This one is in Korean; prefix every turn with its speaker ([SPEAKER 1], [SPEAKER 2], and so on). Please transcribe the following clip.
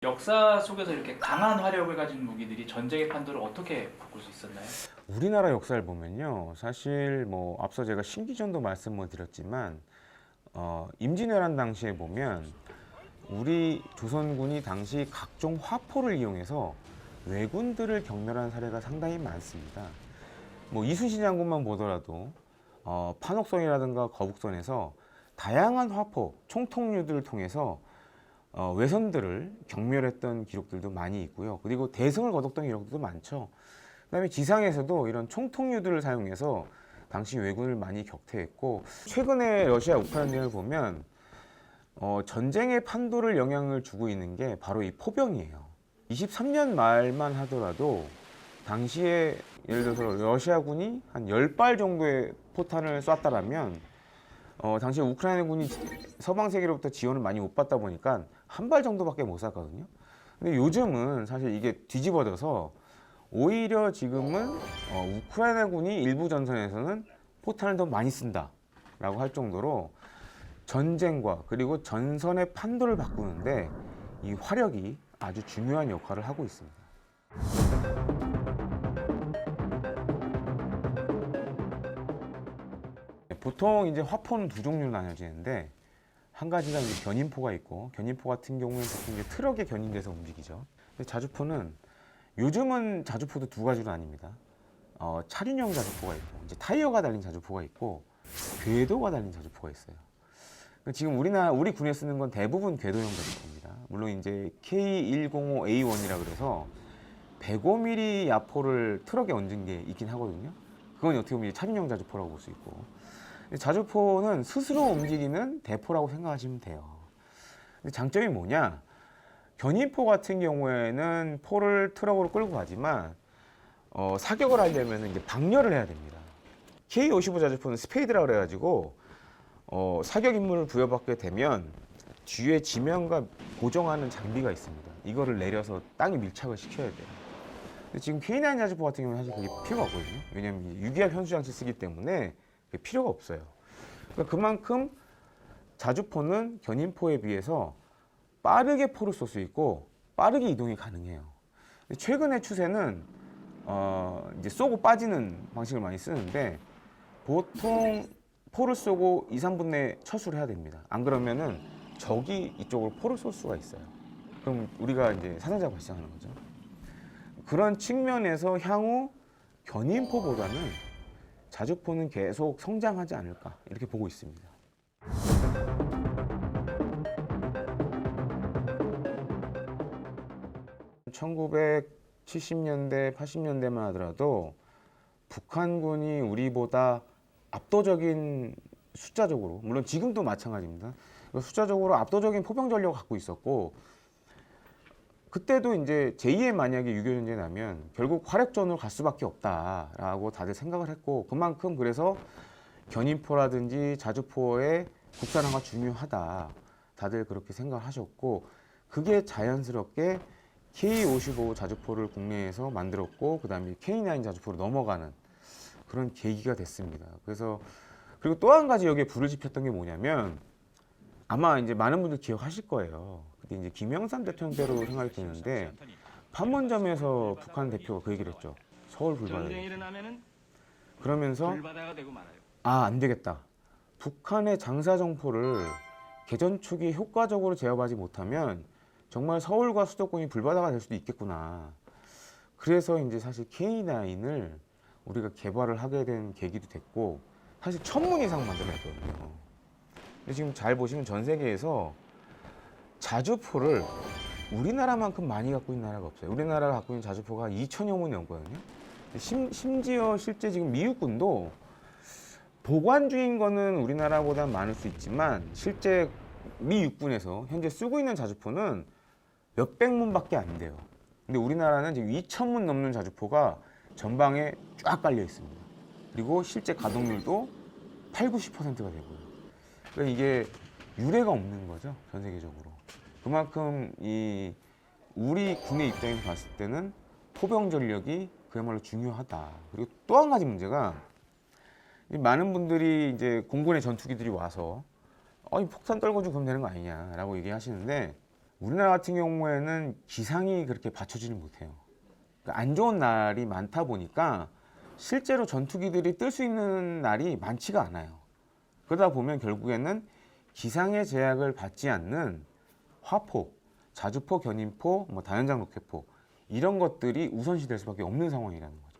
[SPEAKER 1] 역사 속에서 이렇게 강한 화력을 가진 무기들이 전쟁의 판도를 어떻게 바꿀 수 있었나요?
[SPEAKER 2] 우리나라 역사를 보면요, 사실 뭐 앞서 제가 신기전도 말씀을 드렸지만 임진왜란 당시에 보면 우리 조선군이 당시 각종 화포를 이용해서 왜군들을 경멸한 사례가 상당히 많습니다. 뭐 이순신 장군만 보더라도 판옥선이라든가 거북선에서 다양한 화포, 총통류들을 통해서 외선들을 경멸했던 기록들도 많이 있고요. 그리고 대승을 거뒀던 기록들도 많죠. 그다음에 지상에서도 이런 총통류들을 사용해서 당시 왜군을 많이 격퇴했고, 최근에 러시아 우크라이나를 보면 전쟁의 판도를 영향을 주고 있는 게 바로 이 포병이에요. 23년 말만 하더라도 당시에 예를 들어서 러시아군이 한 10발 정도의 포탄을 쐈다라면 당시 우크라이나 군이 서방 세계로부터 지원을 많이 못 받다 보니까 한 발 정도밖에 못 쐈거든요. 근데 요즘은 사실 이게 뒤집어져서 오히려 지금은 우크라이나군이 일부 전선에서는 포탄을 더 많이 쓴다라고 할 정도로 전쟁과 그리고 전선의 판도를 바꾸는데 이 화력이 아주 중요한 역할을 하고 있습니다. 보통 이제 화포는 두 종류로 나뉘어지는데, 한 가지가 이제 견인포가 있고, 견인포 같은 경우는 보통 이제 트럭에 견인돼서 움직이죠. 근데 자주포는, 요즘은 자주포도 두 가지로 나뉩니다. 차륜형 자주포가 있고, 이제 타이어가 달린 자주포가 있고, 궤도가 달린 자주포가 있어요. 지금 우리 군에 쓰는 건 대부분 궤도형 자주포입니다. 물론 이제 K105A1이라 그래서 105mm 야포를 트럭에 얹은 게 있긴 하거든요. 그건 어떻게 보면 차륜형 자주포라고 볼 수 있고, 자주포는 스스로 움직이는 대포라고 생각하시면 돼요. 근데 장점이 뭐냐? 견인포 같은 경우에는 포를 트럭으로 끌고 가지만 사격을 하려면 이제 방열을 해야 됩니다. K55 자주포는 스페이드라고 그래가지고 사격 임무를 부여받게 되면 뒤에 지면과 고정하는 장비가 있습니다. 이거를 내려서 땅에 밀착을 시켜야 돼요. 근데 지금 K9 자주포 같은 경우는 사실 그게 필요가 없거든요. 왜냐면 6.2R 현수 장치 쓰기 때문에 그게 필요가 없어요. 그러니까 그만큼 자주포는 견인포에 비해서 빠르게 포를 쏠 수 있고 빠르게 이동이 가능해요. 최근의 추세는 이제 쏘고 빠지는 방식을 많이 쓰는데, 보통 포를 쏘고 2, 3분 내에 철수를 해야 됩니다. 안 그러면은 적이 이쪽으로 포를 쏠 수가 있어요. 그럼 우리가 이제 사상자가 발생하는 거죠. 그런 측면에서 향후 견인포보다는 자주포는 계속 성장하지 않을까 이렇게 보고 있습니다. 1970년대, 80년대만 하더라도 북한군이 우리보다 압도적인 숫자적으로, 물론 지금도 마찬가지입니다. 숫자적으로 압도적인 포병 전력을 갖고 있었고, 그때도 이제 제2의 만약에 6.25 전쟁이 나면 결국 화력전으로 갈 수밖에 없다라고 다들 생각을 했고, 그만큼 그래서 견인포라든지 자주포의 국산화가 중요하다, 다들 그렇게 생각하셨고, 그게 자연스럽게 K55 자주포를 국내에서 만들었고, 그 다음에 K9 자주포로 넘어가는 그런 계기가 됐습니다. 그래서 그리고 또 한 가지 여기에 불을 지폈던 게 뭐냐면, 아마 이제 많은 분들 기억하실 거예요. 그때 이제 김영삼 대통령 때로 생각이 드는데, 판문점에서 북한 대표가 그 얘기를 했죠. 서울 불바다. 그러면서 안 되겠다. 북한의 장사정포를 개전 초기에 효과적으로 제압하지 못하면 정말 서울과 수도권이 불바다가 될 수도 있겠구나. 그래서 이제 사실 K9을 우리가 개발을 하게 된 계기도 됐고, 사실 1000문 이상 만들어냈거든요. 근데 지금 잘 보시면 전 세계에서 자주포를 우리나라만큼 많이 갖고 있는 나라가 없어요. 우리나라가 갖고 있는 자주포가 2000여 문이 넘거든요. 심지어 실제 지금 미국군도 보관중인 거는 우리나라보다 많을 수 있지만, 실제 미 육군에서 현재 쓰고 있는 자주포는 몇백 문밖에 안 돼요. 근데 우리나라는 지금 2000문 넘는 자주포가 전방에 쫙 깔려 있습니다. 그리고 실제 가동률도 8, 90%가 되고요. 그러니까 이게 유례가 없는 거죠, 전 세계적으로. 그만큼 이 우리 군의 입장에서 봤을 때는 포병 전력이 그야말로 중요하다. 그리고 또 한 가지 문제가, 많은 분들이 이제 공군의 전투기들이 와서 폭탄 떨궈주고 그러면 되는 거 아니냐라고 얘기하시는데, 우리나라 같은 경우에는 기상이 그렇게 받쳐주지 못해요. 그러니까 안 좋은 날이 많다 보니까 실제로 전투기들이 뜰 수 있는 날이 많지가 않아요. 그러다 보면 결국에는 기상의 제약을 받지 않는 화포, 자주포, 견인포, 뭐 다연장 로켓포 이런 것들이 우선시 될 수밖에 없는 상황이라는 거죠.